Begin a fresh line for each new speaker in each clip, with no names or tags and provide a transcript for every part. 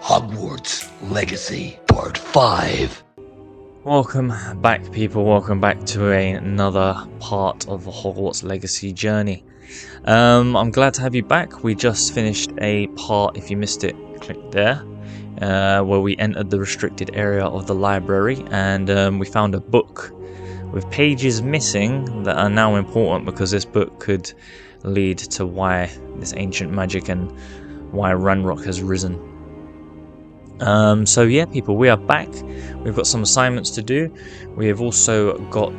Hogwarts Legacy Part 5.
Welcome back, people. Welcome back to another part of the Hogwarts Legacy journey. I'm glad to have you back. We just finished a part, if you missed it, click there, where we entered the restricted area of the library, and we found a book with pages missing that are now important because this book could lead to why this ancient magic and why Ranrock has risen. So yeah, people, we are back. We've got some assignments to do. We have also got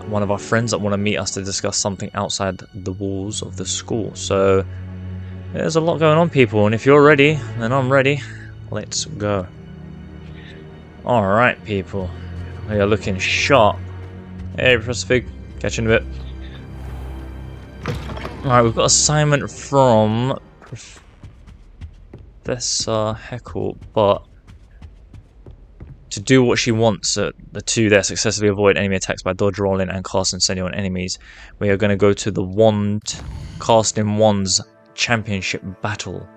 one of our friends that want to meet us to discuss something outside the walls of the school. So there's a lot going on, people, and if you're ready, then I'm ready. Let's go. Alright, people. We are looking sharp. Hey, Professor Fig. Catch you in a bit. Alright, we've got assignment from Professor Heckle, but to do what she wants, the two there successfully avoid enemy attacks by dodge rolling and cast incendio on enemies. We are going to go to the wand casting wands championship battle.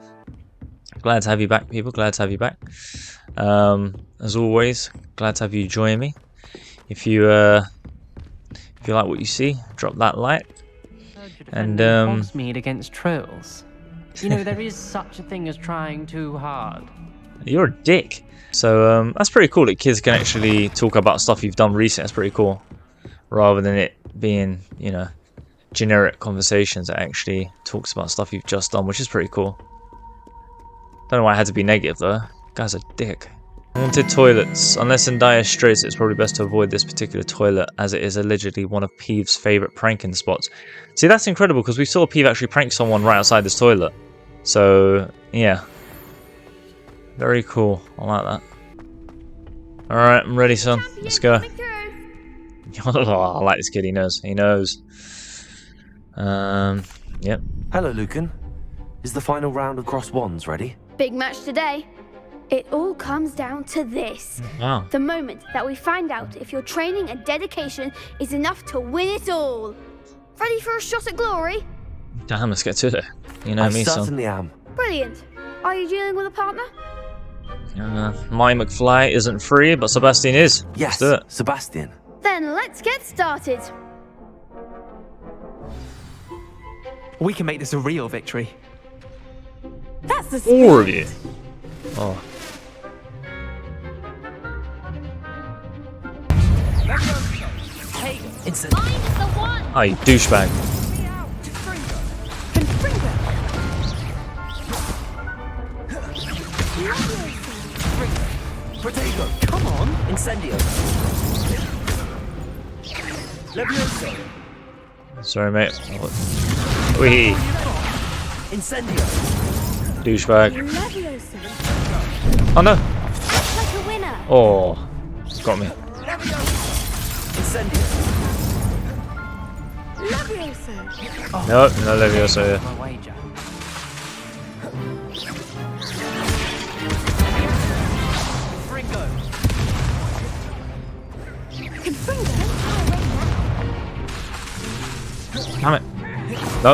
Glad to have you back, people. Glad to have you back. As always, glad to have you join me. If you like what you see, drop that like. And
hogsmeade against trolls. You know, there is such a thing as trying too hard.
You're a dick. So that's pretty cool that kids can actually talk about stuff you've done recently. That's pretty cool. Rather than it being, you know, generic conversations that actually talks about stuff you've just done, which is pretty cool. Don't know why I had to be negative though. Guy's a dick. Haunted toilets. Unless in dire straits, it's probably best to avoid this particular toilet, as it is allegedly one of Peeve's favourite pranking spots. See, that's incredible, because we saw Peeve actually prank someone right outside this toilet. So, yeah. Very cool. I like that. Alright, I'm ready, son. Let's go. Oh, I like this kid. He knows. He knows. Yep.
Hello, Lucan. Is the final round of cross wands ready?
Big match today. It all comes down to this.
Wow.
The moment that we find out if your training and dedication is enough to win it all. Ready for a shot at glory?
Damn, let's get to it. You know me, son.
I certainly am.
Brilliant. Are you dealing with a partner?
My McFly isn't free, but Sebastian is.
Yes,
let's do it.
Sebastian.
Then let's get started.
We can make this a real victory.
That's the
Four of you. Oh.
Hey, it's
Find the one.
Oh, you douchebag.
Protego. Come on. Incendio. Levioso.
Sorry, mate. Wee.
Incendio.
Douchebag. Oh no.
Like a winner.
Oh. Got me.
Incendio.
No, no Levioso here.
my wager. Fringo.
Damn it. No.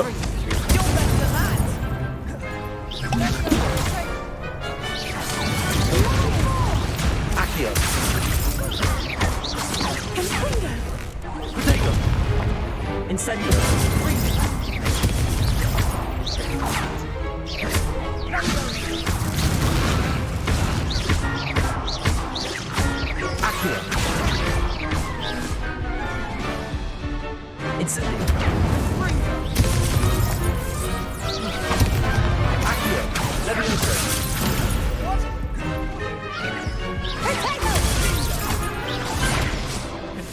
Accio. Protego. Incendio. Accio. Incendio. Accio. Levioso.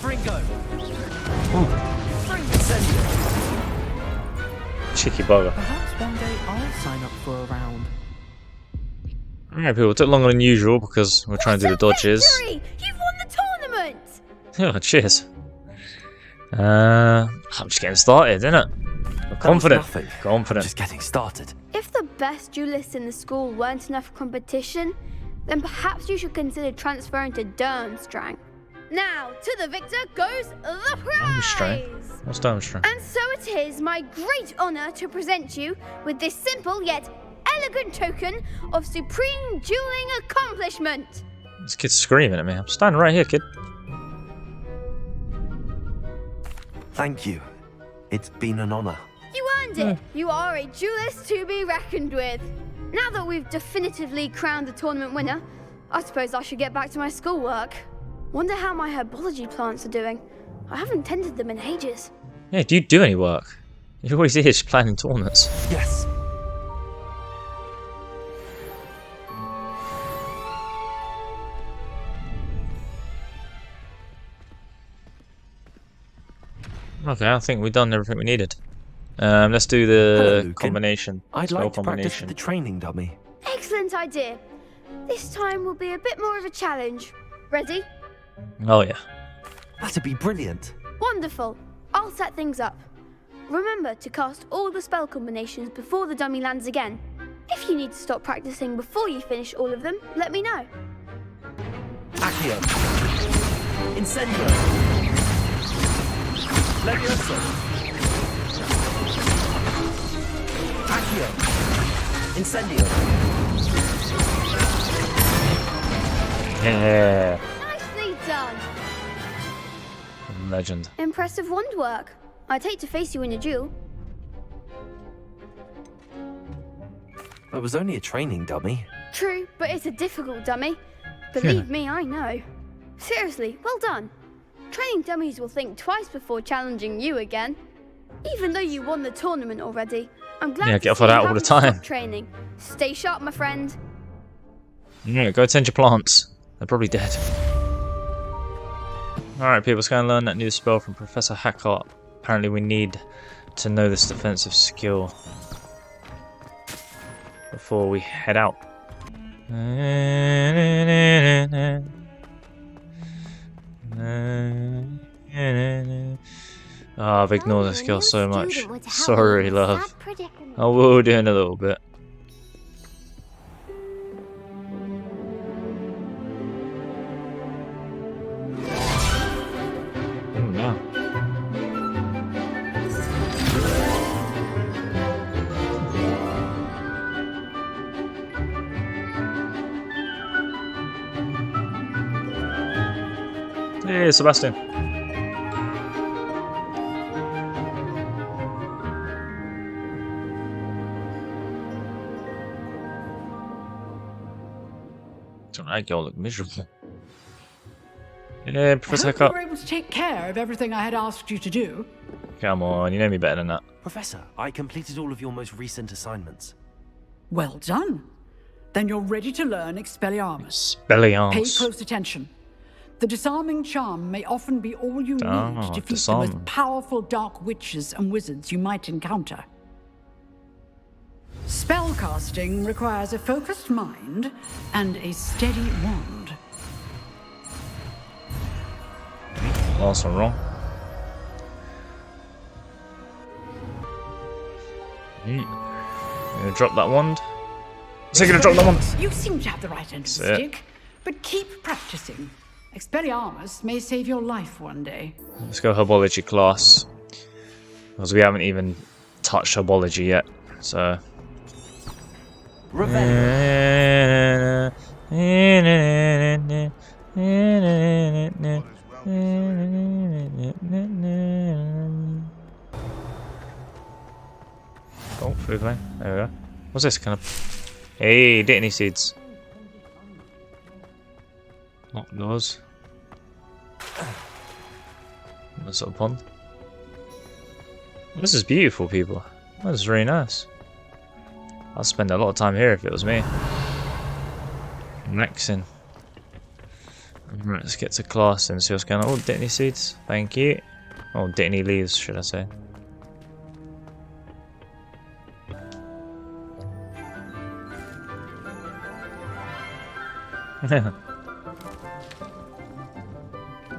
Fringo.
Incendio.
Cheeky bugger.
Perhaps one day I'll sign up for a round.
Alright, people. It took longer than usual because we're trying to do the dodges.
Victory! You've won the tournament.
Oh, cheers. I'm just getting started, innit? I'm confident.
Nothing.
Confident.
Just getting started.
If the best duelists in the school weren't enough competition, then perhaps you should consider transferring to Durmstrang. Now, to the victor goes the prize!
What's Durmstrang?
And so it is my great honour to present you with this simple yet elegant token of supreme dueling accomplishment.
This kid's screaming at me. I'm standing right here, kid.
Thank you. It's been an honor.
You earned it. You are a duelist to be reckoned with. Now that we've definitively crowned the tournament winner, I suppose I should get back to my schoolwork. Wonder how my herbology plants are doing. I haven't tended them in ages.
Yeah, do you do any work? You're always here just planning tournaments.
Yes.
Okay, I think we've done everything we needed. Let's do the
Hello, Lucan.
combination.
I'd
Spell
like to practice
combination.
the training dummy.
Excellent idea. This time will be a bit more of a challenge. Ready?
Oh yeah.
That'd be brilliant.
Wonderful. I'll set things up. Remember to cast all the spell combinations before the dummy lands again. If you need to stop practicing before you finish all of them, let me know.
Accio. Incendio. Levioso. Accio. Incendio.
Yeah.
Nicely done.
Legend.
Impressive wand work. I'd hate to face you in a duel.
It was only a training dummy.
True, but it's a difficult dummy. Believe me, I know. Seriously, well done. Training dummies will think twice before challenging you again. Even though you won the tournament already, I'm glad
Yeah,
to
get off
see
of
you
that all the
haven't
time.
stopped training. Stay sharp, my friend.
Yeah, go tend your plants. They're probably dead. Alright people, let's go and learn that new spell from Professor Hackart. Apparently we need to know this defensive skill before we head out. Oh, I've ignored this skill so much. Sorry, love. I will do in a little bit. No. Hey, Sebastian. Don't make you all look miserable. Yeah, Professor
I hope you
Hackart.
were able to take care of everything I had asked you to do.
Come on, you know me better than that.
Professor, I completed all of your most recent assignments.
Well done. Then you're ready to learn Expelliarmus. Pay
Expelliarmus.
close attention. The disarming charm may often be all you need to defeat the
disarm.
most powerful dark witches and wizards you might encounter. Spellcasting requires a focused mind and a steady wand.
Last one wrong. You gonna drop that wand? Is he gonna drop that wand?
You seem to have the right end of the
That's it.
stick, but keep practicing. Expelliarmus may save your life one day.
Let's go Herbology class. Because we haven't even touched Herbology yet, so.
Revenge.
Oh, food line. There we go. What's this kind of? Hey, Dittany seeds. Lock doors. What's up, pond? This is beautiful, people. This is really nice. I'd spend a lot of time here if it was me. Relaxing. Right, let's get to class and see what's going on. Oh, Dittany seeds. Thank you. Oh, Dittany leaves, should I say.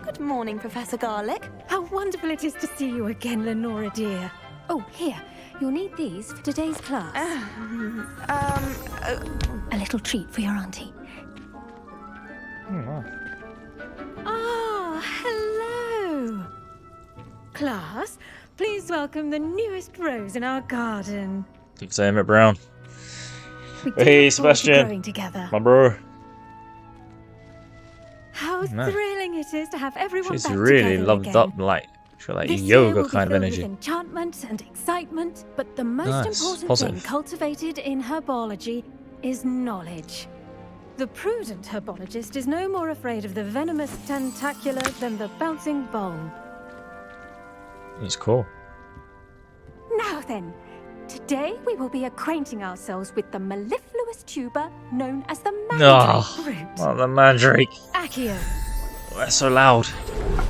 Good morning, Professor Garlick. How wonderful it is to see you again, Lenora dear. Oh, here. You'll need these for today's class. A little treat for your auntie. Ah, hello. Class, please welcome the newest rose in our garden.
Thanks, Emmett Brown.
We do
Hey,
look forward to
Sebastian.
growing together.
My bro.
How
Nice.
thrilling it is to have everyone
She's
back
really
together
loved
again.
up, like, she like
This year
yoga
will be
kind of
filled
energy.
with enchantment and excitement, but the most
Nice,
important
positive.
thing cultivated in herbology is knowledge. The prudent herbologist is no more afraid of the venomous tentacular than the bouncing bulb.
That's cool.
Now then, today we will be acquainting ourselves with the mellifluous tuber known as the mandrake root.
Oh, the mandrake.
Accio.
Oh, that's so loud.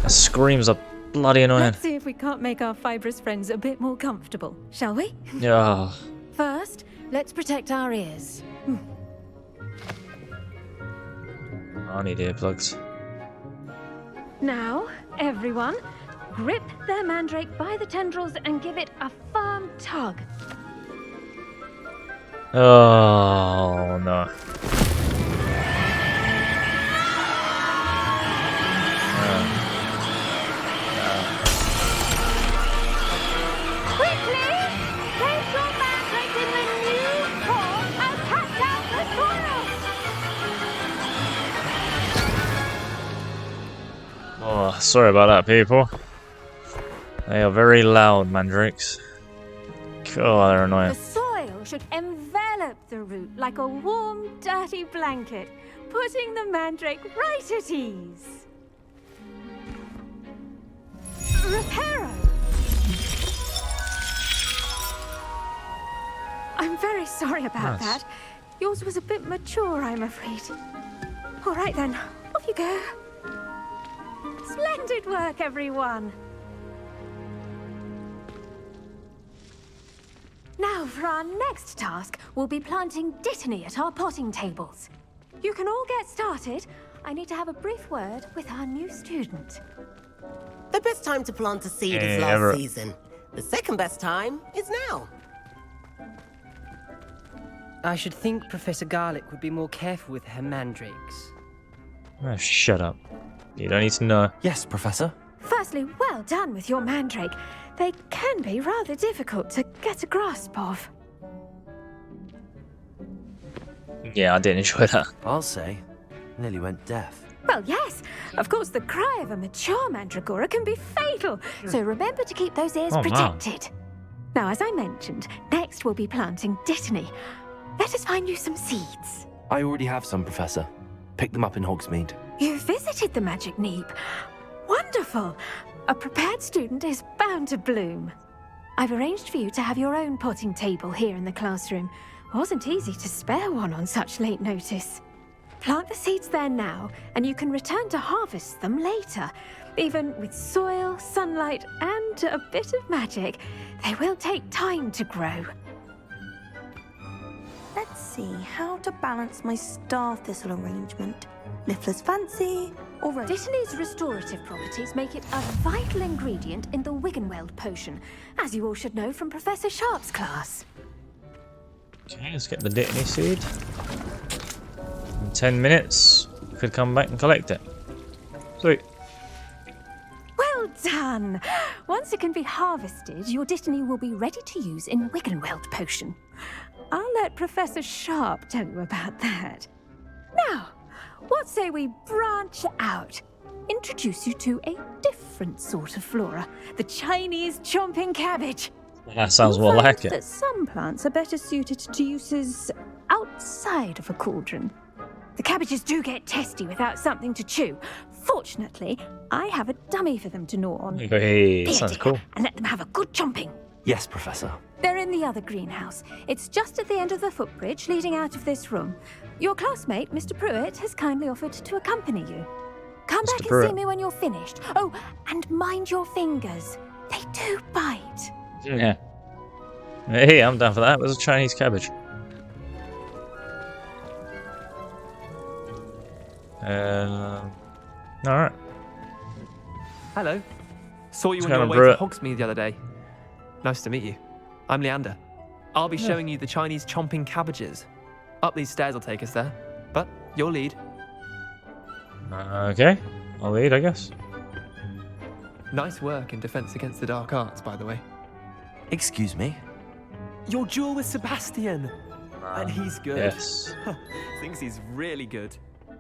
That screams are bloody annoying.
Let's see if we can't make our fibrous friends a bit more comfortable, shall we?
Yeah.
First, let's protect our ears.
I need earplugs.
Now, everyone, grip their mandrake by the tendrils and give it a firm tug.
Oh no.
Quickly! Place your mandrake in the new pot and cut out the soil!
Oh, sorry about that, people. They are very loud, mandrakes. God, they're
The
annoying.
soil should envelop the root like a warm, dirty blanket, putting the mandrake right at ease. Reparo! I'm very sorry about
Nice.
that. Yours was a bit mature, I'm afraid. All right then, off you go. Splendid work, everyone. Now, for our next task, we'll be planting dittany at our potting tables. You can all get started. I need to have a brief word with our new student.
The best time to plant a seed is
Yeah,
last season. The second best time is now.
I should think Professor Garlic would be more careful with her mandrakes.
Oh, shut up. You don't need to know.
Yes, Professor.
Firstly, well done with your mandrake. They can be rather difficult to get a grasp of.
Yeah, I did enjoy that.
I'll say. Nearly went deaf.
Well, yes. Of course, the cry of a mature mandragora can be fatal, so remember to keep those ears
Oh, wow.
protected. Now, as I mentioned, next we'll be planting dittany. Let us find you some seeds.
I already have some, Professor. Picked them up in Hogsmeade.
You visited the Magic Neep. Wonderful. A prepared student is bound to bloom. I've arranged for you to have your own potting table here in the classroom. Wasn't easy to spare one on such late notice. Plant the seeds there now, and you can return to harvest them later. Even with soil, sunlight, and a bit of magic, they will take time to grow.
Let's see how to balance my star thistle arrangement. Liffler's fancy, or rose.
Dittany's restorative properties make it a vital ingredient in the Wiggenweld potion, as you all should know from Professor Sharp's class.
Okay, let's get the dittany seed. In 10 minutes, we could come back and collect it. Sweet.
Well done! Once it can be harvested, your dittany will be ready to use in Wiggenweld potion. I'll let Professor Sharp tell you about that. Now, what say we branch out? Introduce you to a different sort of flora, the Chinese chomping cabbage.
That sounds
You'll
more
find
like it.
that some plants are better suited to uses outside of a cauldron. The cabbages do get testy without something to chew. Fortunately, I have a dummy for them to gnaw on.
Hey,
There,
sounds
dear,
cool.
And let them have a good chomping.
Yes, Professor.
They're in the other greenhouse. It's just at the end of the footbridge leading out of this room. Your classmate, Mr. Pruitt, has kindly offered to accompany you. Come
Mr.
back and
Pruitt.
see me when you're finished. Oh, and mind your fingers. They do bite.
Yeah. Hey, I'm down for that. There's a Chinese cabbage. Alright.
Hello. Saw you
What's
on your
going on,
way
Brett?
to Hogsmeade the other day. Nice to meet you. I'm Leander. I'll be showing you the Chinese chomping cabbages. Up these stairs will take us there. But your lead.
Okay. I'll lead, I guess.
Nice work in Defense Against the Dark Arts, by the way.
Excuse me?
Your duel with Sebastian. And he's good.
Yes.
Thinks he's really good.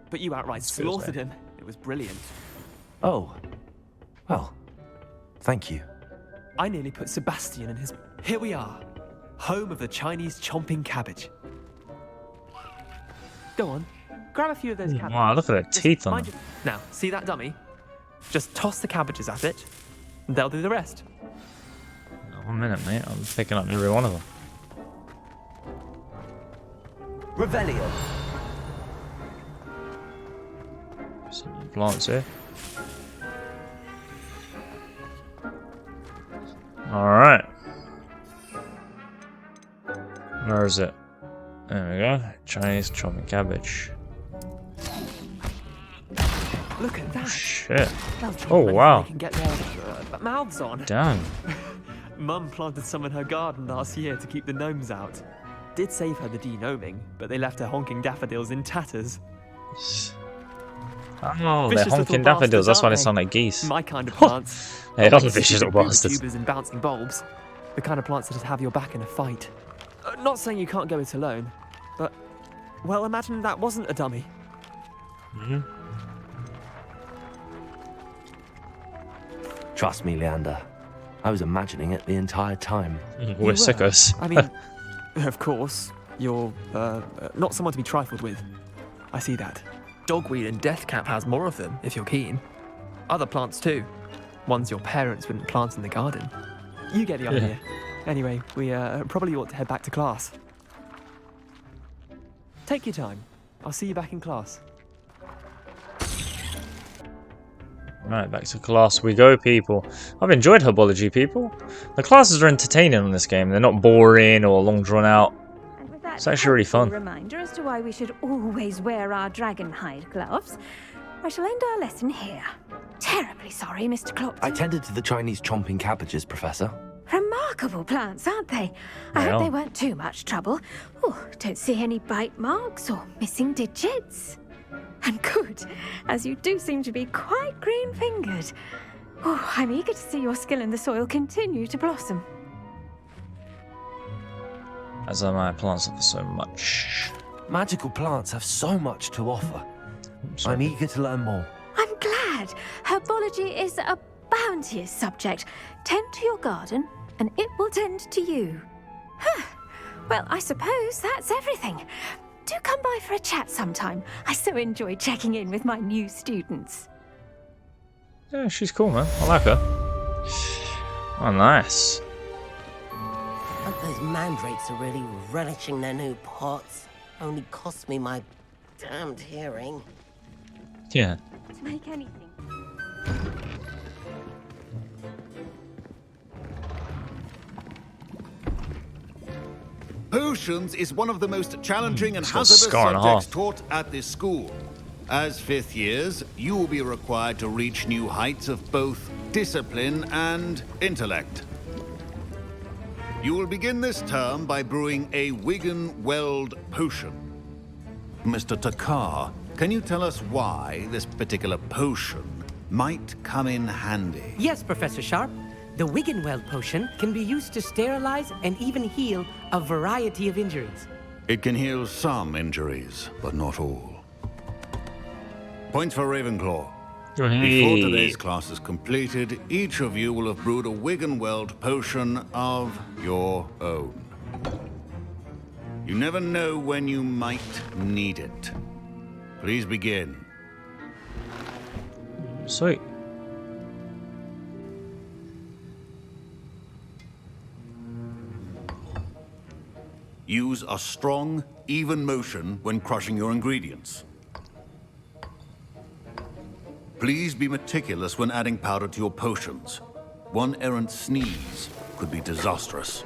But you outright
That's good,
slaughtered him. It was brilliant.
Oh. Well, thank you.
I nearly put Sebastian in his... Here we are. Home of the Chinese chomping cabbage. Go on. Grab a few of those cabbages.
Wow, look at the teeth on
mind
them.
Now, see that dummy? Just toss the cabbages at it, and they'll do the rest.
1 minute, mate. I'm picking up every one of them.
Revelio.
Some plants here. Alright. Where is it? There we go. Chinese chopping cabbage.
Look at that.
Shit.
They'll chop
Oh,
anything
wow.
They can get their mouths on.
Damn.
Mum planted some in her garden last year to keep the gnomes out. Did save her the de-gnoming, but they left her honking daffodils in tatters.
Oh, they're
Vicious little
honking daffodils. That's why they
bastards,
sound like geese.
My kind of plants.
They are
Not
vicious little bastards.
tubers and bouncing bulbs. The kind of plants that just have your back in a fight. Not saying you can't go it alone, but... Well, imagine that wasn't a dummy.
Mm-hmm.
Trust me, Leander. I was imagining it the entire time.
We're sickos.
I mean, of course, you're not someone to be trifled with. I see that. Dogweed and deathcap has more of them, if you're keen. Other plants too. Ones your parents wouldn't plant in the garden. You get the idea. Anyway, we probably ought to head back to class. Take your time. I'll see you back in class.
Right, back to class we go, people. I've enjoyed Herbology, people. The classes are entertaining on this game. They're not boring or long drawn out.
And with that
It's actually really
helpful
fun.
reminder as to why we should always wear our dragon hide gloves, I shall end our lesson here. Terribly sorry, Mr. Clopton.
I tended to the Chinese chomping cabbages, Professor.
Remarkable plants, aren't they? I
They
hope
are.
they weren't too much trouble. Oh, don't see any bite marks or missing digits. And good, as you do seem to be quite green-fingered. Oh, I'm eager to see your skill in the soil continue to blossom.
As are my plants offer so much.
Magical plants have so much to offer. I'm eager to learn more.
I'm glad. Herbology is a bounteous subject. Tend to your garden, and it will tend to you. Huh. Well, I suppose that's everything. Do come by for a chat sometime. I so enjoy checking in with my new students.
Yeah, she's cool, man. I like her. Oh, nice.
Hope those mandrakes are really relishing their new pots. Only cost me my damned hearing.
Yeah.
To make anything.
Potions is one of the most challenging and
It's got a
hazardous
scar and a
subjects
half.
taught at this school. As fifth years, you will be required to reach new heights of both discipline and intellect. You will begin this term by brewing a Wigan-Weld potion. Mr. Takar, can you tell us why this particular potion might come in handy?
Yes, Professor Sharp. The Wigan-Weld potion can be used to sterilize and even heal a variety of injuries.
It can heal some injuries, but not all. Points for Ravenclaw. Before
Hey.
today's class is completed, each of you will have brewed a Wigan-Weld potion of your own. You never know when you might need it. Please begin.
Sweet.
Use a strong, even motion when crushing your ingredients. Please be meticulous when adding powder to your potions. One errant sneeze could be disastrous.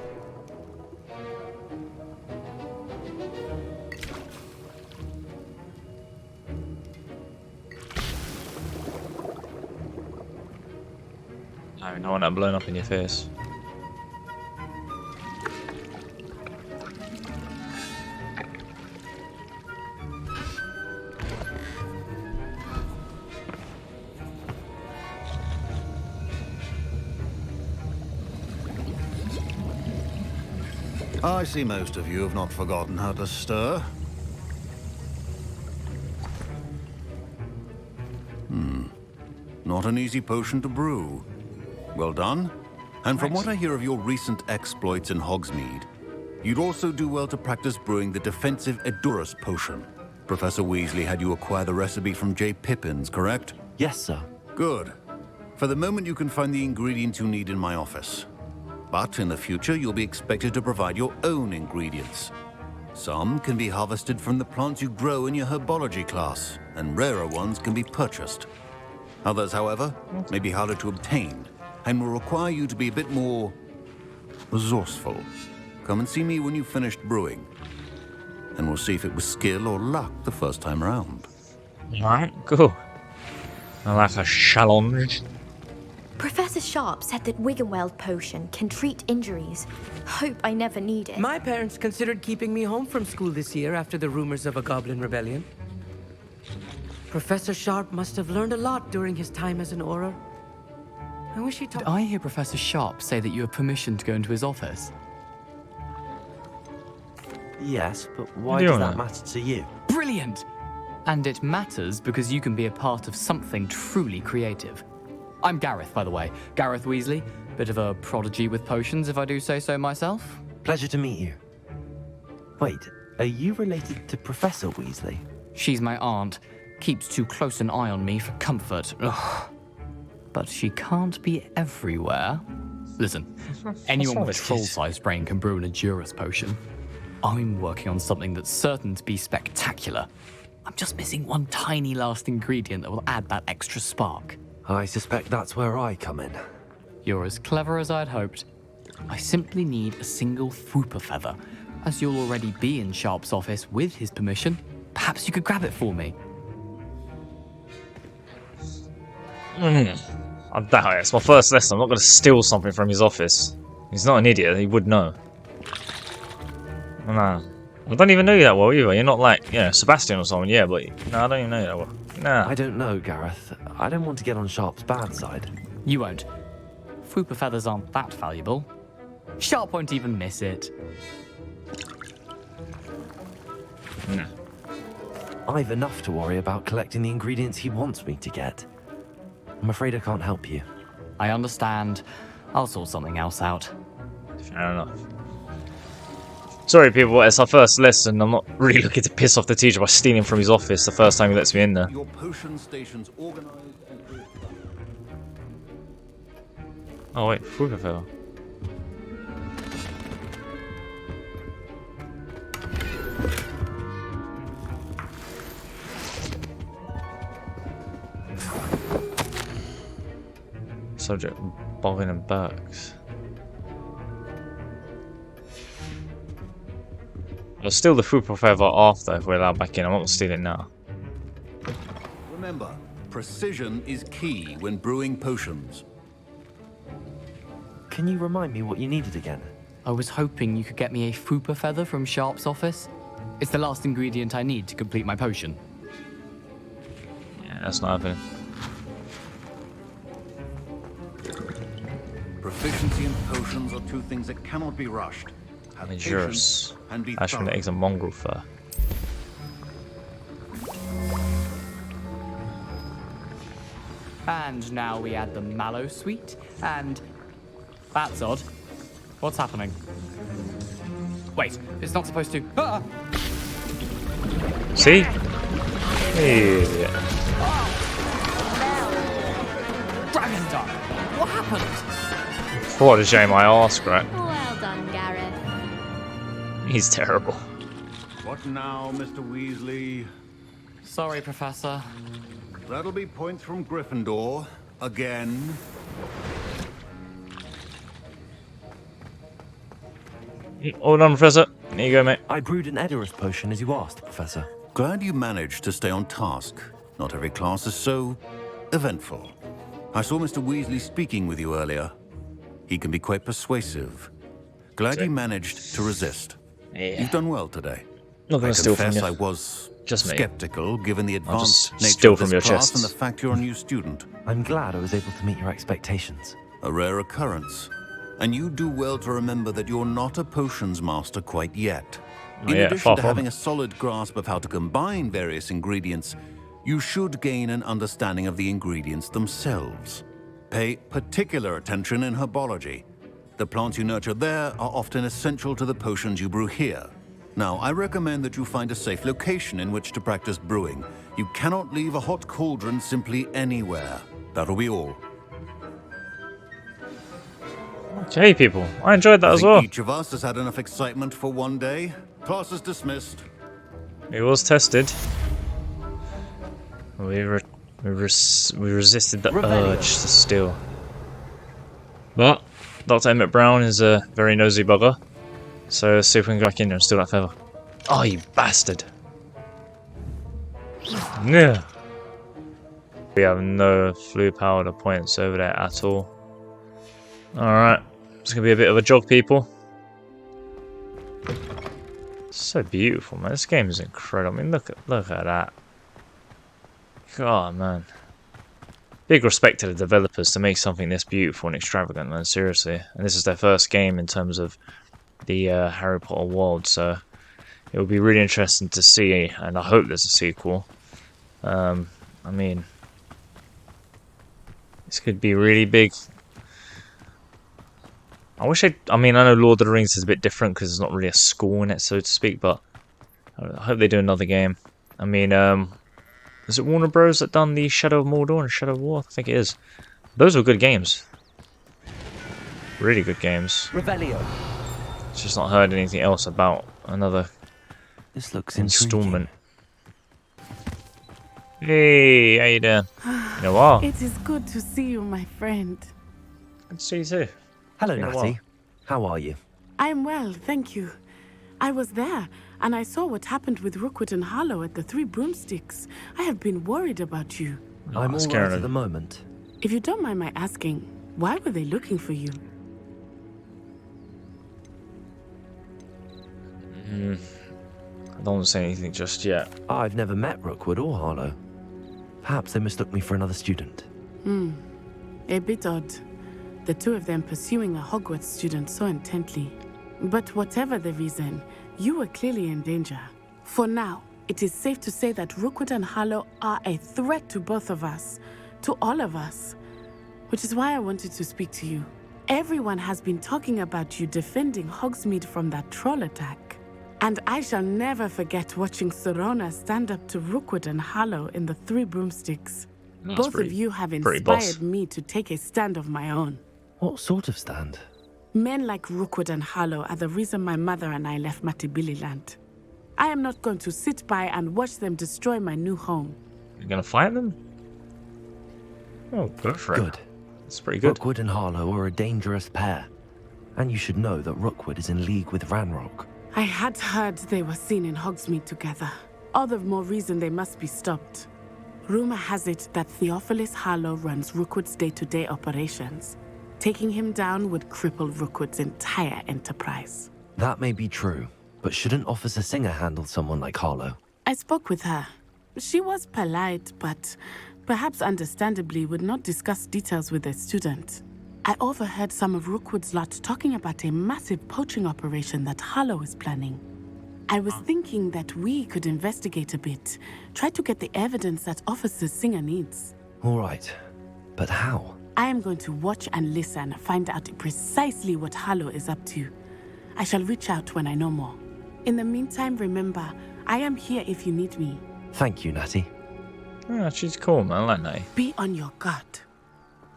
No, I don't want that blown up in your face.
I see most of you have not forgotten how to stir. Not an easy potion to brew. Well done. And from what I hear of your recent exploits in Hogsmeade, you'd also do well to practice brewing the defensive Edurus potion. Professor Weasley had you acquire the recipe from J. Pippin's, correct?
Yes, sir.
Good. For the moment, you can find the ingredients you need in my office. But in the future, you'll be expected to provide your own ingredients. Some can be harvested from the plants you grow in your herbology class, and rarer ones can be purchased. Others, however, may be harder to obtain, and will require you to be a bit more resourceful. Come and see me when you've finished brewing, and we'll see if it was skill or luck the first time around.
Alright, cool. I like a challenge.
Professor Sharp said that Wiggenweld potion can treat injuries. Hope I never need it.
My parents considered keeping me home from school this year after the rumors of a goblin rebellion. Professor Sharp must have learned a lot during his time as an Auror. I wish he taught.
Did I hear Professor Sharp say that you have permission to go into his office?
Yes, but why does that matter to you?
Brilliant! And it matters because you can be a part of something truly creative. I'm Gareth, by the way. Gareth Weasley. Bit of a prodigy with potions, if I do say so myself.
Pleasure to meet you. Wait, are you related to Professor Weasley?
She's my aunt. Keeps too close an eye on me for comfort. Ugh. But she can't be everywhere. Listen, anyone with a troll-sized brain can brew an Edurus potion. I'm working on something that's certain to be spectacular. I'm just missing one tiny last ingredient that will add that extra spark.
I suspect that's where I come in.
You're as clever as I'd hoped. I simply need a single Fwooper feather. As you'll already be in Sharp's office with his permission, perhaps you could grab it for me.
I doubt it. It's my first lesson. I'm not going to steal something from his office. He's not an idiot. He would know. Nah. I don't even know you that well either. You're not like, Sebastian or someone. Yeah, but no, I don't even know you that well. Nah.
I don't know, Gareth. I don't want to get on Sharp's bad side.
You won't. Fwooper feathers aren't that valuable. Sharp won't even miss it.
No.
I've enough to worry about collecting the ingredients he wants me to get. I'm afraid I can't help you.
I understand. I'll sort something else out.
Fair enough. Sorry, people. It's our first lesson. I'm not really looking to piss off the teacher by stealing from his office the first time he lets me in there.
Your potion station's organized and
Oh wait, Fwooper feather. Subject Boggin and Burks. I'll steal the Fwooper feather after if we're allowed back in. I'm not going to steal it now.
Remember, precision is key when brewing potions.
Can you remind me what you needed again?
I was hoping you could get me a Fwooper feather from Sharp's office. It's the last ingredient I need to complete my potion.
Yeah, that's not happening.
Proficiency in potions are two things that cannot be rushed. Have patience and be
Ash from the eggs and mongrel fur.
And now we add the mallow sweet, and that's odd. What's happening? Wait, it's not supposed to. Ah!
See? Yeah.
Dragon Duck! What happened?
What a shame I asked, right?
Well done, Gareth.
He's terrible.
What now, Mr. Weasley?
Sorry, Professor.
That'll be points from Gryffindor. Again.
Hold on, Professor. Here you go, mate.
I brewed an Edurus potion as you asked, Professor.
Glad you managed to stay on task. Not every class is so eventful. I saw Mr. Weasley speaking with you earlier. He can be quite persuasive. Glad you managed to resist.
Yeah.
You've done well today.
Not gonna steal from you.
I was
Just me.
skeptical given the advanced nature
steal
of
from
this
your
class
chests.
and the fact you're a new student.
I'm glad I was able to meet your expectations.
A rare occurrence. and you do well to remember that you're not a potions master quite yet. In
Yeah,
addition to having a solid grasp of how to combine various ingredients, you should gain an understanding of the ingredients themselves. Pay particular attention in herbology. The plants you nurture there are often essential to the potions you brew here. Now, I recommend that you find a safe location in which to practice brewing. You cannot leave a hot cauldron simply anywhere. That'll be all.
Okay, people. I enjoyed that as well.
Each of us has had enough excitement for one day. Class is dismissed.
It was tested. We resisted the urge to steal. But Dr. Emmett Brown is a very nosy bugger. So let's see if we can go back in there and steal that feather. Oh, you bastard. Yeah. We have no flue powder points over there at all. Alright. It's going to be a bit of a jog, people. So beautiful, man. This game is incredible. I mean, look at that. God, man. Big respect to the developers to make something this beautiful and extravagant, man. Seriously. And this is their first game in terms of the Harry Potter world, so it will be really interesting to see, and I hope there's a sequel. I mean, this could be really big. I know Lord of the Rings is a bit different because there's not really a school in it, so to speak, but I hope they do another game. I mean, is it Warner Bros. That done the Shadow of Mordor and Shadow of War? I think it is. Those were good games. Really good games.
Revelio.
Just not heard anything else about another installment. Hey, how you doing? You know what?
It is good to see you, my friend.
Good to see you too.
Hello, Natty. How are you?
I am well, thank you. I was there, and I saw what happened with Rookwood and Harlow at the Three Broomsticks. I have been worried about you.
I'm all right at the moment.
If you don't mind my asking, why were they looking for you?
I don't want to say anything just yet.
I've never met Rookwood or Harlow. Perhaps they mistook me for another student.
A bit odd. The two of them pursuing a Hogwarts student so intently. But whatever the reason, you were clearly in danger. For now, it is safe to say that Rookwood and Harlow are a threat to both of us. To all of us. Which is why I wanted to speak to you. Everyone has been talking about you defending Hogsmeade from that troll attack. And I shall never forget watching Sorona stand up to Rookwood and Harlow in the Three Broomsticks. Both of you have inspired me to take a stand of my own.
What sort of stand?
Men like Rookwood and Harlow are the reason my mother and I left Matabeleland. I am not going to sit by and watch them destroy my new home.
You're gonna fight them? Oh, go for it.
Good.
That's pretty good.
Rookwood and Harlow are a dangerous pair. And you should know that Rookwood is in league with Ranrock.
I had heard they were seen in Hogsmeade together. All the more reason they must be stopped. Rumor has it that Theophilus Harlow runs Rookwood's day-to-day operations. Taking him down would cripple Rookwood's entire enterprise.
That may be true, but shouldn't Officer Singer handle someone like Harlow?
I spoke with her. She was polite, but perhaps understandably would not discuss details with a student. I overheard some of Rookwood's lot talking about a massive poaching operation that Harlow is planning. I was thinking that we could investigate a bit, try to get the evidence that Officer Singer needs.
All right, but how?
I am going to watch and listen, find out precisely what Harlow is up to. I shall reach out when I know more. In the meantime, remember, I am here if you need me.
Thank you, Natty.
Yeah, she's cool, man. I like Natty.
Be on your guard.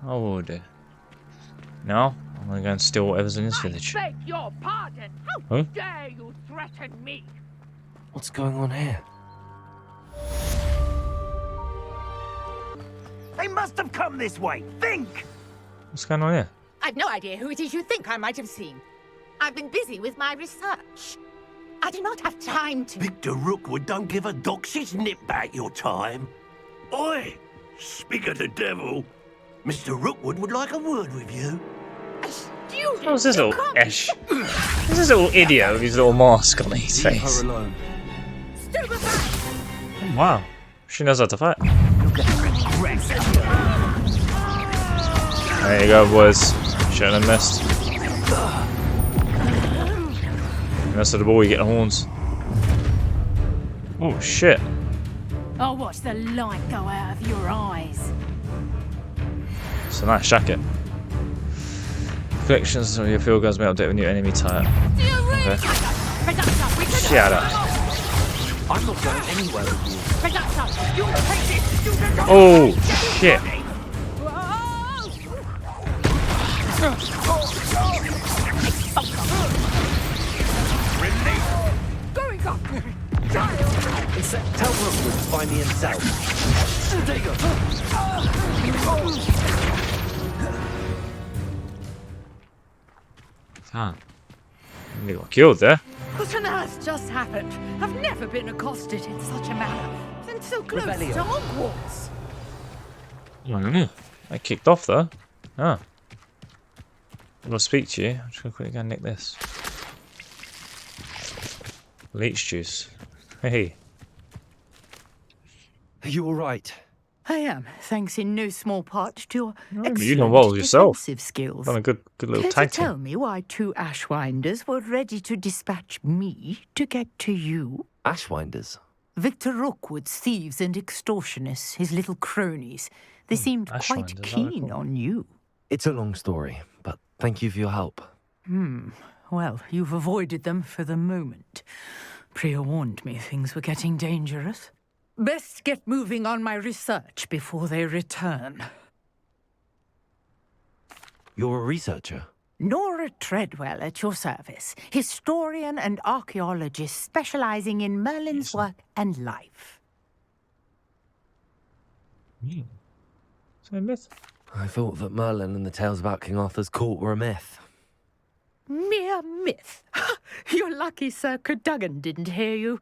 I will do. No, I'm gonna go and steal whatever's in this village.
I beg your pardon. How dare you threaten me?
What's going on here?
They must have come this way. Think!
What's going on here?
I've no idea who it is you think I might have seen. I've been busy with my research. I do not have time to...
Victor Rookwood don't give a doxy's nip back your time. Oi! Speak of the devil. Mr. Rookwood would like a word with you.
What's this little Esh? What's this little idiot with his little mask on his face?
Her alone.
Oh, wow. She knows how to fight. There you go, boys. Shouldn't have missed. The rest of the ball, you get the horns. Oh shit.
I'll watch the light go out of your eyes.
It's a nice jacket. Collections of your field guns may update with new enemy type. Okay. Shut up.
I'm not going anywhere with you.
Oh shit.
Tell Rookwood to find me himself.
Ah. You got killed there.
What on earth just happened? I've never been accosted in such a manner. And so close
Rebellion.
to Hogwarts.
I don't know. I kicked off though. Ah. I'm gonna speak to you. I'm just gonna quickly go and nick this. Leech juice. Hey.
Are you alright?
I am, thanks in no small part to your
You done well yourself.
defensive skills.
Done a good little
Care
tag
to tell
team.
me why 2 Ashwinders were ready to dispatch me to get to you?
Ashwinders?
Victor Rookwood's thieves and extortionists, his little cronies. They seemed quite
Ashwinders,
keen on you.
It's a long story, but thank you for your help.
Well, you've avoided them for the moment. Priya warned me things were getting dangerous. Best get moving on my research before they return.
You're a researcher?
Nora Treadwell at your service, historian and archaeologist specializing in Merlin's work and life.
So myth.
I thought that Merlin and the tales about King Arthur's court were a myth.
Mere myth. You're lucky Sir Cadogan didn't hear you.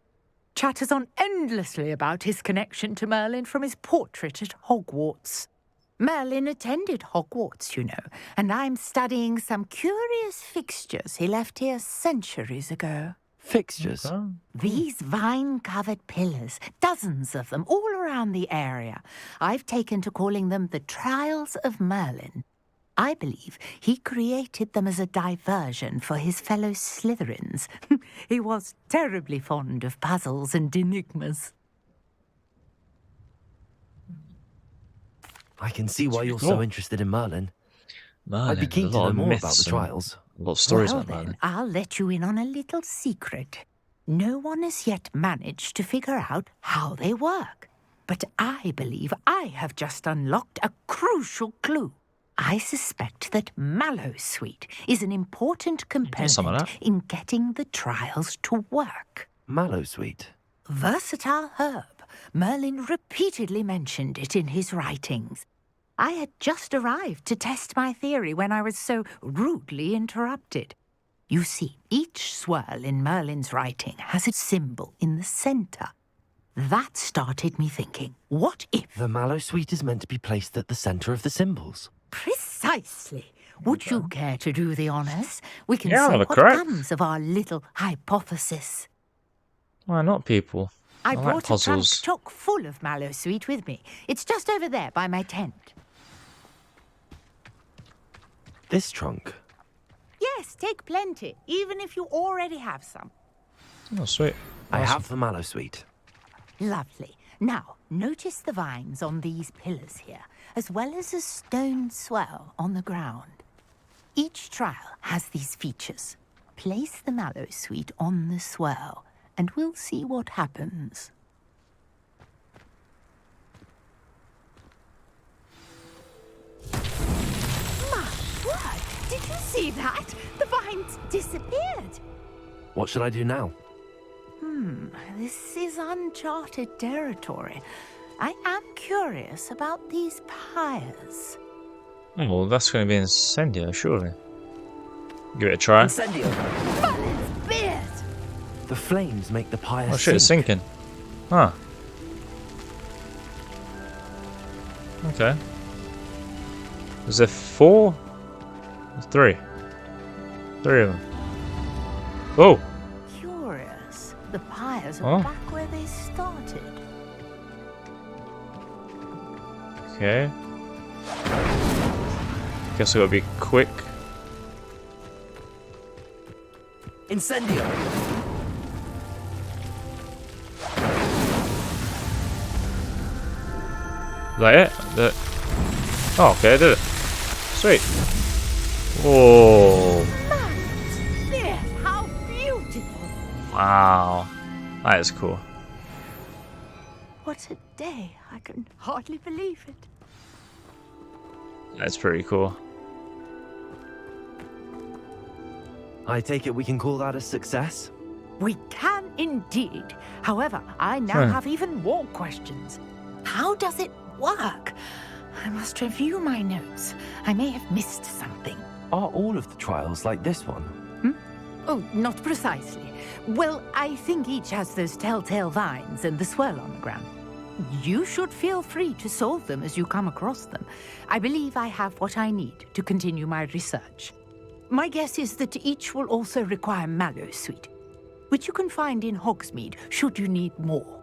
Chatters on endlessly about his connection to Merlin from his portrait at Hogwarts. Merlin attended Hogwarts, you know, and I'm studying some curious fixtures he left here centuries ago.
Fixtures?
These vine-covered pillars, dozens of them, all around the area. I've taken to calling them the Trials of Merlin. I believe he created them as a diversion for his fellow Slytherins. He was terribly fond of puzzles and enigmas.
I can see why you're so interested in Merlin. I'd be keen to know more about the trials.
A lot of stories
Well
about Merlin.
then, I'll let you in on a little secret. No one has yet managed to figure out how they work. But I believe I have just unlocked a crucial clue. I suspect that Mallowsweet is an important component in getting the trials to work.
Mallowsweet?
Versatile herb. Merlin repeatedly mentioned it in his writings. I had just arrived to test my theory when I was so rudely interrupted. You see, each swirl in Merlin's writing has a symbol in the centre. That started me thinking, what if...
The Mallowsweet is meant to be placed at the centre of the symbols.
Precisely. Would you care to do the honours? We can
Yeah, I'll
see
have a
what
crack.
comes of our little hypothesis.
Why not, people?
I
like
brought a trunk
puzzles.
chock full of Mallowsweet with me. It's just over there by my tent.
This trunk?
Yes, take plenty, even if you already have some.
Oh, sweet.
I have the Mallowsweet.
Lovely. Now, notice the vines on these pillars here, as well as a stone swell on the ground. Each trial has these features. Place the Mallowsweet on the swell, and we'll see what happens. My word! Did you see that? The vines disappeared.
What should I do now?
This is uncharted territory. I am curious about these pyres.
Oh, well, that's going to be incendio, surely. Give it a try.
Incendio!
Merlin's beard!
The flames make the pyre
Oh shit, it's
sink.
sinking. Huh. Okay. Is there 4? There's 3. 3 of them. Oh!
Curious. The pyres are
Oh.
back where they started.
Okay. Guess we gotta be quick.
Incendio!
Is that it? Oh, okay, I did it. Sweet. Whoa.
There, how beautiful!
Wow. That is cool.
What a day! I can hardly believe it.
That's pretty cool.
I take it we can call that a success?
We can indeed. However, I now have even more questions. How does it work? I must review my notes. I may have missed something.
Are all of the trials like this one?
Oh, not precisely. Well, I think each has those telltale vines and the swirl on the ground. You should feel free to solve them as you come across them. I believe I have what I need to continue my research. My guess is that each will also require mallowsweet, which you can find in Hogsmeade should you need more.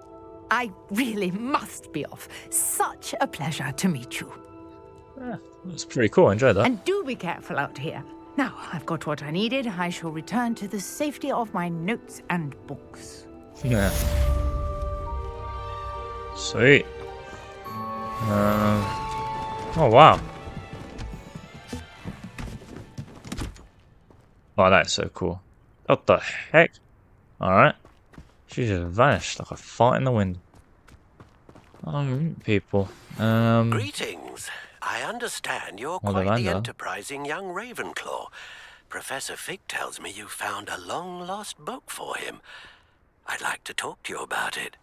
I really must be off. Such a pleasure to meet you.
Yeah, that's pretty cool. I enjoyed that.
And do be careful out here. Now, I've got what I needed. I shall return to the safety of my notes and books.
Yeah. Sweet. Oh, wow. Oh, that's so cool. What the heck? Alright. She just vanished like a fart in the wind. People.
Greetings. I understand you're quite the
Ollivander.
enterprising young Ravenclaw. Professor Fig tells me you found a long-lost book for him. I'd like to talk to you about it.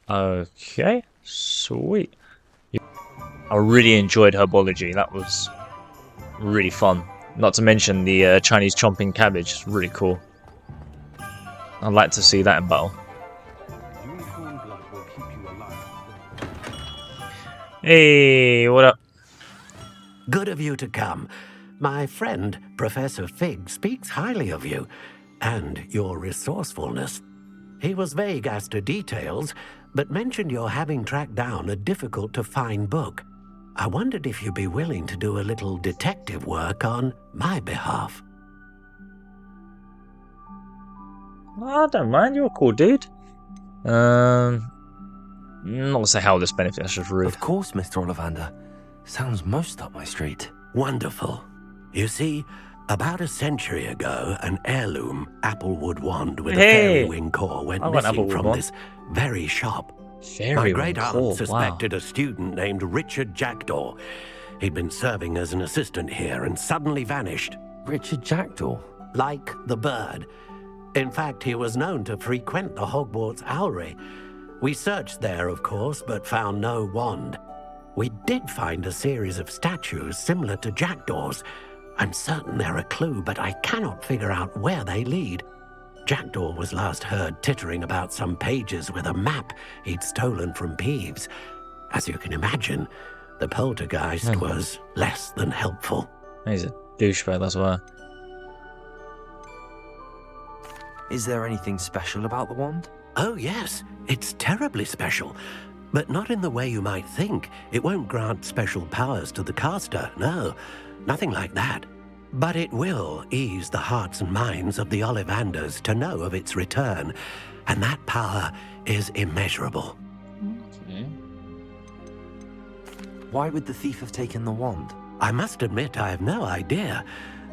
Okay. Sweet. I really enjoyed Herbology. That was really fun. Not to mention the Chinese chomping cabbage. It's really cool. I'd like to see that in battle. Hey, what up?
Good of you to come. My friend, Professor Fig, speaks highly of you and your resourcefulness. He was vague as to details, but mentioned your having tracked down a difficult-to-find book. I wondered if you'd be willing to do a little detective work on my behalf.
I don't mind. You're a cool dude. Not to say how this benefits. That's just rude.
Of course, Mr. Ollivander. Sounds most up my street.
Wonderful. You see, about a century ago, an heirloom applewood wand with a fairy wing core went missing from this very shop. My great aunt suspected a student named Richard Jackdaw. He'd been serving as an assistant here and suddenly vanished.
Richard Jackdaw?
Like the bird. In fact, he was known to frequent the Hogwarts OWLERY. We searched there, of course, but found no wand. We did find a series of statues similar to Jackdaw's. I'm certain they're a clue, but I cannot figure out where they lead. Jackdaw was last heard tittering about some pages with a map he'd stolen from Peeves. As you can imagine, the poltergeist was less than helpful.
He's a douchebag, that's why.
Is there anything special about the wand?
Oh yes, it's terribly special. But not in the way you might think. It won't grant special powers to the caster, no. Nothing like that. But it will ease the hearts and minds of the Ollivanders to know of its return. And that power is immeasurable.
Okay.
Why would the thief have taken the wand?
I must admit I have no idea.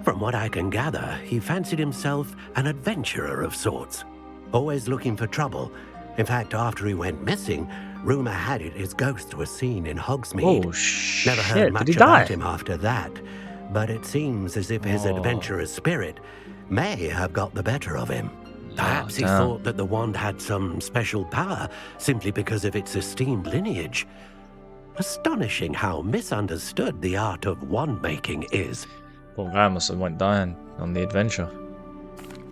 From what I can gather, he fancied himself an adventurer of sorts. Always looking for trouble. In fact, after he went missing, rumor had it his ghost was seen in Hogsmeade.
Oh, shit.
Never heard much
Did he die?
about him after that. But it seems as if his adventurous spirit may have got the better of him. Perhaps he thought that the wand had some special power simply because of its esteemed lineage. Astonishing how misunderstood the art of wand-making is.
Poor guy must have went dying on the adventure.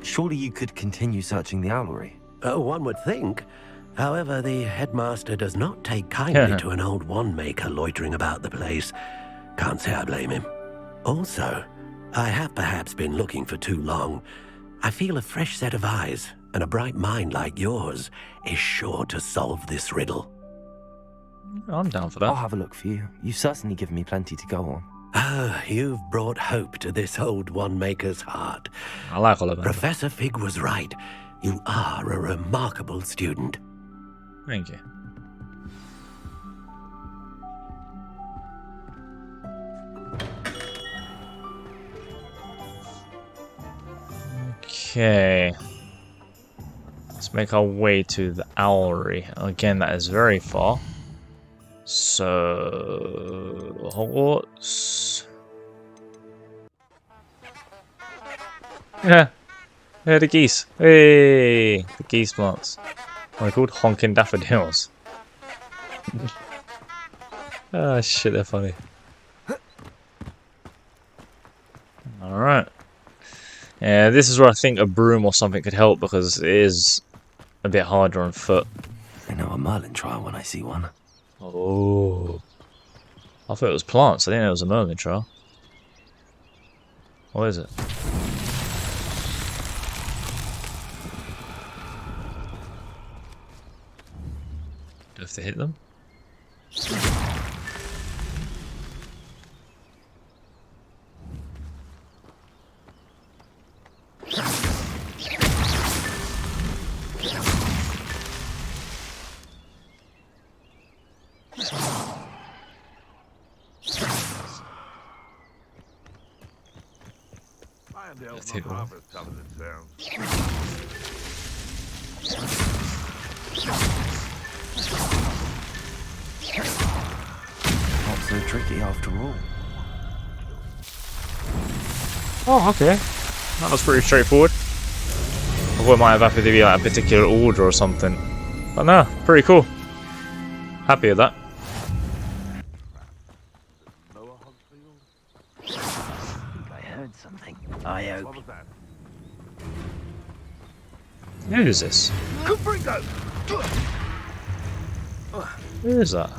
Surely you could continue searching the owlery.
Oh, one would think. However, the headmaster does not take kindly to an old wand-maker loitering about the place. Can't say I blame him. Also, I have perhaps been looking for too long. I feel a fresh set of eyes and a bright mind like yours is sure to solve this riddle.
I'm down for that.
I'll have a look for you. You've certainly given me plenty to go on.
Ah, you've brought hope to this old one-maker's heart.
I like Ollivander.
Professor Fig was right. You are a remarkable student.
Thank you. Okay. Let's make our way to the Owlery. Again, that is very far. So, Hogwarts. Yeah. Yeah, the geese. Hey, the geese plants. What are they called? Honking daffodils. Ah, shit, they're funny. Alright. Yeah, this is where I think a broom or something could help because it is a bit harder on foot.
I know a Merlin Trial when I see one.
Oh. I thought it was plants. I didn't know it was a Merlin Trial. What is it? Do I have to hit them? Let's hit one.
Not so tricky after all.
Oh, okay. That was pretty straightforward. I thought it might have had to be like a particular order or something. But no, pretty cool. Happy with that.
I heard something. I hope.
Who is this? Who is that?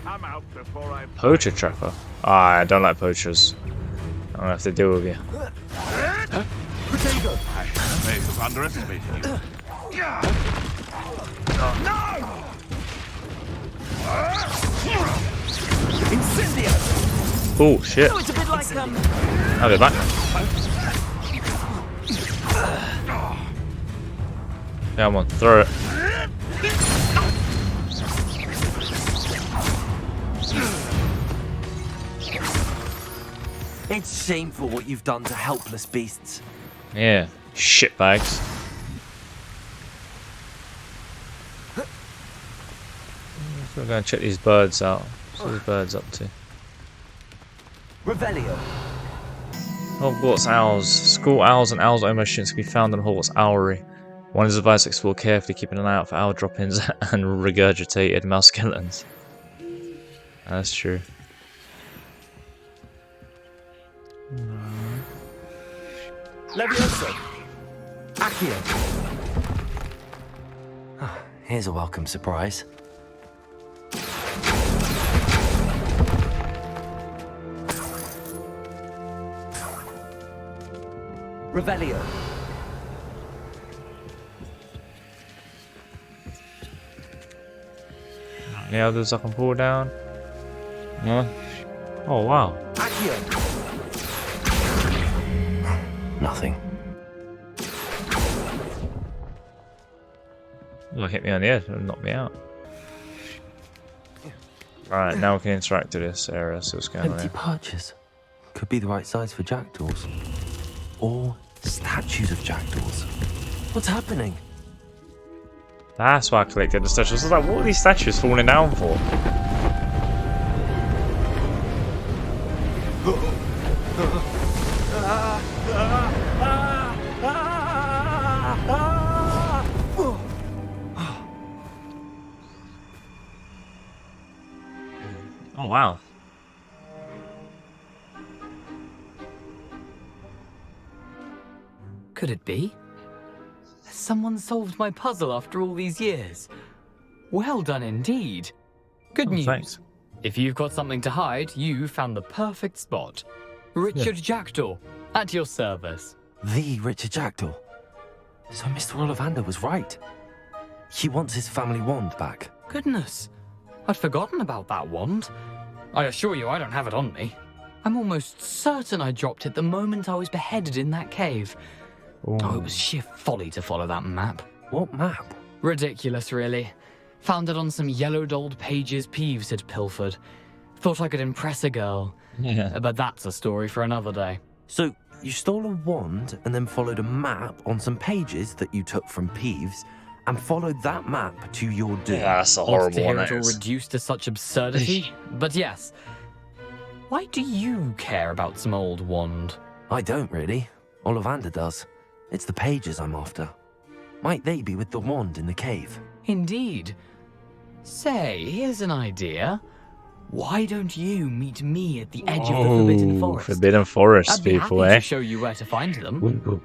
I'm out before I...
Poacher trapper. Ah, I don't like poachers. I'm gonna have to deal with you.
Potato! I may have underestimated you. No!
Incendio!
Oh shit.
So it's a bit like
I'll be back. Come on, throw it.
It's shameful what you've done to helpless beasts.
Yeah, shitbags. We're gonna check these birds out. What's these birds up to?
Revelio.
Hogwarts owls. School owls and owls almost shouldn't be found in Hogwarts Owlery. One is advised to explore carefully, keeping an eye out for owl drop-ins and regurgitated mouse skeletons. That's true.
Levioso. Accio. Here's a welcome surprise. Revelio.
Any others I can pull down? No? Oh wow.
Accio. Nothing.
Look, hit me on the head and knock me out. Alright, now we can interact with this area, so what's going on
Empty
here?
perches. Could be the right size for jackdaws. Or statues of jackdaws. What's happening?
That's why I collected the statues. I was like, what are these statues falling down for? Oh wow.
Could it be? Has someone solved my puzzle after all these years? Well done indeed. Good news.
Thanks.
If you've got something to hide, you found the perfect spot. Richard Jackdaw, at your service.
The Richard Jackdaw. So Mr. Ollivander was right. He wants his family wand back.
Goodness, I'd forgotten about that wand. I assure you I don't have it on me. I'm almost certain I dropped it the moment I was beheaded in that cave.
Ooh.
Oh, it was sheer folly to follow that map.
What map?
Ridiculous, really. Found it on some yellowed old pages Peeves had pilfered. Thought I could impress a girl.
Yeah.
But that's a story for another day.
So, you stole a wand and then followed a map on some pages that you took from Peeves and followed that map to your doom.
Yeah, that's a horrible one.
Odd to hear it all reduced to such absurdity. But yes. Why do you care about some old wand?
I don't really. Ollivander does. It's the pages I'm after. Might they be with the wand in the cave?
Indeed. Say, here's an idea. Why don't you meet me at the edge of the Forbidden Forest?
Forbidden Forest,
I'd be
people,
happy
eh?
to show you where to find them.
Ooh.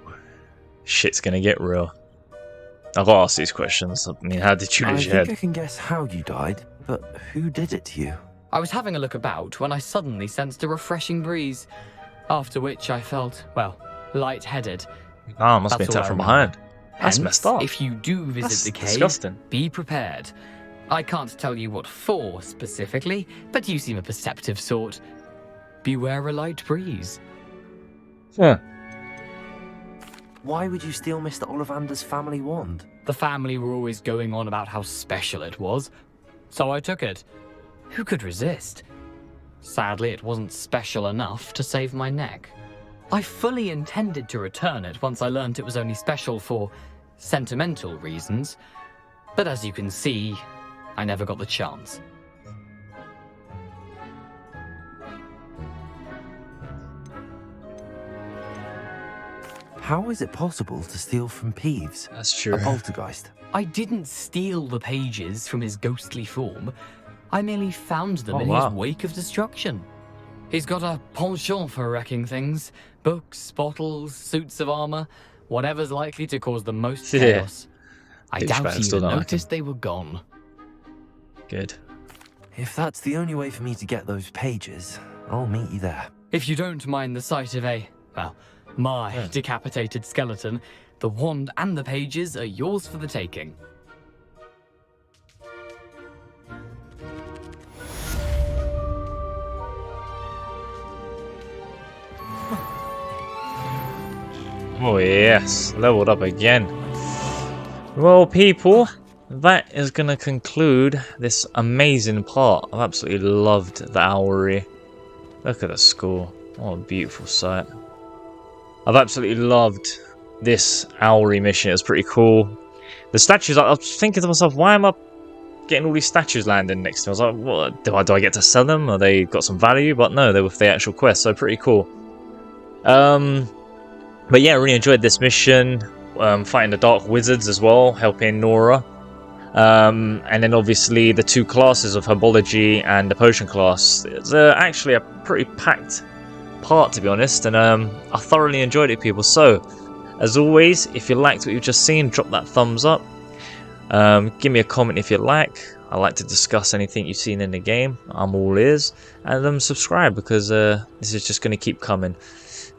Shit's gonna get real. I've got to ask these questions. I mean, how did you lose your
I
head?
think I can guess how you died, but who did it to you?
I was having a look about when I suddenly sensed a refreshing breeze, after which I felt, well, lightheaded.
Ah, must have been attacked from behind. That's
Hence,
messed up.
If you do visit
That's
the cave,
disgusting.
be prepared. I can't tell you what for specifically, but you seem a perceptive sort. Beware a light breeze.
Yeah.
Why would you steal Mr. Ollivander's family wand?
The family were always going on about how special it was, so I took it. Who could resist? Sadly, it wasn't special enough to save my neck. I fully intended to return it once I learned it was only special for sentimental reasons, but as you can see, I never got the chance.
How is it possible to steal from Peeves?
That's true.
A poltergeist.
I didn't steal the pages from his ghostly form. I merely found them
Oh,
in
wow.
his wake of destruction. He's got a penchant for wrecking things. Books, bottles, suits of armor, whatever's likely to cause the most
Yeah.
chaos. I doubt he even noticed they were gone.
Good.
If that's the only way for me to get those pages, I'll meet you there.
If you don't mind the sight of my decapitated skeleton, the wand and the pages are yours for the taking.
Oh yes, leveled up again. Well, people, that is going to conclude this amazing part. I've absolutely loved the Owlery. Look at the score. What a beautiful sight. I've absolutely loved this Owlery mission. It was pretty cool. The statues, I was thinking to myself, why am I getting all these statues landing next to me? I was like, what, do I get to sell them? Or they got some value? But no, they were for the actual quest, so pretty cool. But yeah, I really enjoyed this mission. Fighting the Dark Wizards as well, helping Nora. And then obviously the two classes of Herbology and the Potion class. It's actually a pretty packed part, to be honest, and I thoroughly enjoyed it, people. So, as always, if you liked what you've just seen, drop that thumbs up. Give me a comment if you like. I like to discuss anything you've seen in the game. I'm all ears. And subscribe, because this is just going to keep coming.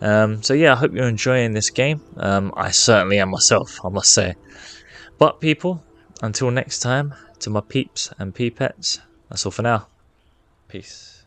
So yeah, I hope you're enjoying this game. I certainly am myself, I must say. But people, until next time, to my peeps and peepettes, that's all for now. Peace.